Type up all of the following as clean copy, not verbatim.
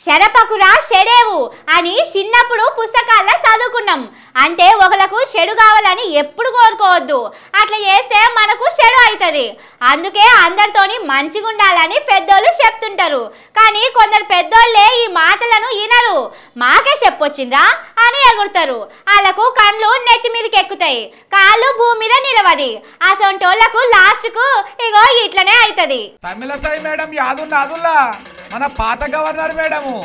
శరపకురా చెడేవు అని చిన్నప్పుడు పుస్తకాల్లో చదువుకున్నాం. అంటే ఒకలకు చెడు కావాలని ఎప్పుడు కోరుకోవద్దు, అట్లా చేస్తే మనకు చెడు అవుతుంది. అందుకే అందరితోని మంచిగా ఉండాలని పెద్దోళ్ళు చెప్తుంటారు. కానీ కొందరు పెద్దోళ్ళే ఈ మాటలను వినరు. మాకే చెప్పొచ్చిందా అని ఎగురుతారు. వాళ్ళకు కళ్ళు నెత్తి మీదకి ఎక్కుతాయి, కాళ్ళు భూమి మీద నిలవది. అసొంటోళ్లకు లాస్ట్కు ఇగో ఇట్లనే అవుతుంది. తమిళసై మేడం యాదుల్లా మన పాత గవర్నర్ మేడము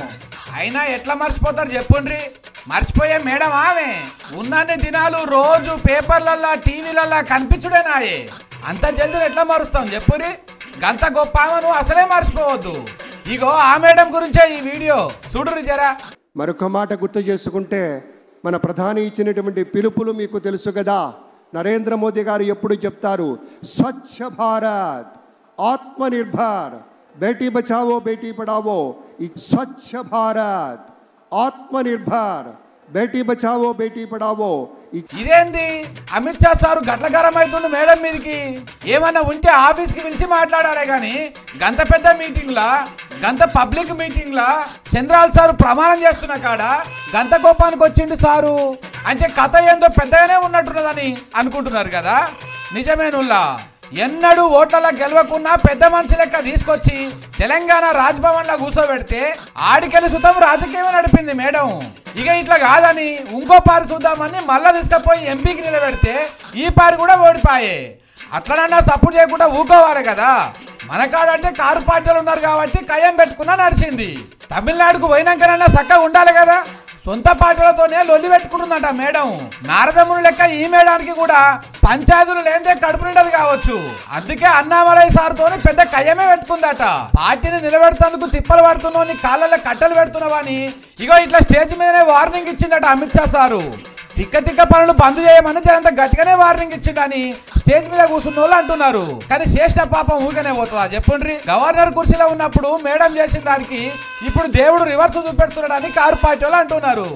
అయినా ఎట్లా మర్చిపోతారు చెప్పుండ్రి. మర్చిపోయే మేడం ఆమె ఉన్నన్ని దినాలు రోజు పేపర్లల్లా టీవీలల్లా కనిపించుడేనాయే. అంత జల్దీ ఎట్లా మరుస్తాం చెప్పురి. గంత గొప్ప ఆమెను అసలే మర్చిపోవద్దు. ఇగో ఆ మేడం గురించే ఈ వీడియో చూడురి జరా. మరొక మాట గుర్తు చేసుకుంటే మన ప్రధాని ఇచ్చినటువంటి పిలుపులు మీకు తెలుసు కదా. నరేంద్ర మోదీ గారు ఎప్పుడు చెప్తారు, స్వచ్ఛ భారత్, ఆత్మనిర్భర్, బేటీ బచావో బేటీ పడావో. ఈ స్వచ్ఛ భారత్, ఆత్మనిర్భర్, బేటీ బచావో బేటీ పడావో. ఇదేంది అమిత్ షా సారు గట్ల గరం అవుతుండు మేడం మీదకి. ఏమన్నా ఉంటే ఆఫీస్కి పిలిచి మాట్లాడాలి కానీ గంత పెద్ద మీటింగ్లా, గంత పబ్లిక్ మీటింగ్లా చంద్రాల్ సారు ప్రమాణం చేస్తున్న కాడ గంత కోపానికి వచ్చిండు సారు అంటే కథ ఏందో పెద్దగానే ఉన్నట్టున్నదని అనుకుంటున్నారు కదా. నిజమేనుల్లా ఎన్నడూ ఓట్లలో గెలవకున్నా పెద్ద మనిషి లెక్క తీసుకొచ్చి తెలంగాణ రాజ్భవన్లో కూర్చోబెడితే ఆడికెళ్ళి సుతం రాజకీయం నడిపింది మేడం. ఇక ఇట్లా కాదని ఇంకో పారి చూద్దామని మళ్ళా తీసుకుపోయి ఎంపీకి నిలబెడితే ఈ పారి కూడా ఓడిపాయే. అట్లనన్నా సపోర్ట్ చేయకుండా ఊకోవాలి కదా. మన కాడంటే కారు పార్టీలు ఉన్నారు కాబట్టి కయ్యం పెట్టుకున్నా నడిచింది. తమిళనాడుకు పోయినాకనన్నా చక్కగా ఉండాలి కదా. సొంత పార్టీలతోనే లొల్లి పెట్టుకుంటుందంట మేడం. నారదముని లెక్క ఈ మేడానికి కూడా పంచాయతీలు లేదే కడుపు నిండదు కావచ్చు. అందుకే అన్నామలై సార్తోని పెద్ద కయ్యమే పెట్టుకుందట. పార్టీని నిలబెడుతందుకు తిప్పలు పడుతున్నావు, కాళ్ళలో కట్టెలు పెడుతున్నావని ఇగో ఇట్లా స్టేజ్ మీదనే వార్నింగ్ ఇచ్చిండట అమిత్ షా సారు. తిక్క పనులు బంద్ చేయమని జనంత గట్టిగానే వార్నింగ్ ఇచ్చిండని స్టేజ్ మీద కూర్చున్న వాళ్ళు అంటున్నారు. కానీ చేసిన పాపం ఊరికనే పోతుందా చెప్పుండ్రి. గవర్నర్ కుర్చీలో ఉన్నప్పుడు మేడం చేసిన దానికి ఇప్పుడు దేవుడు రివర్స్ చూపెడుతున్నాడని కారు పార్టీ వాళ్ళు అంటున్నారు.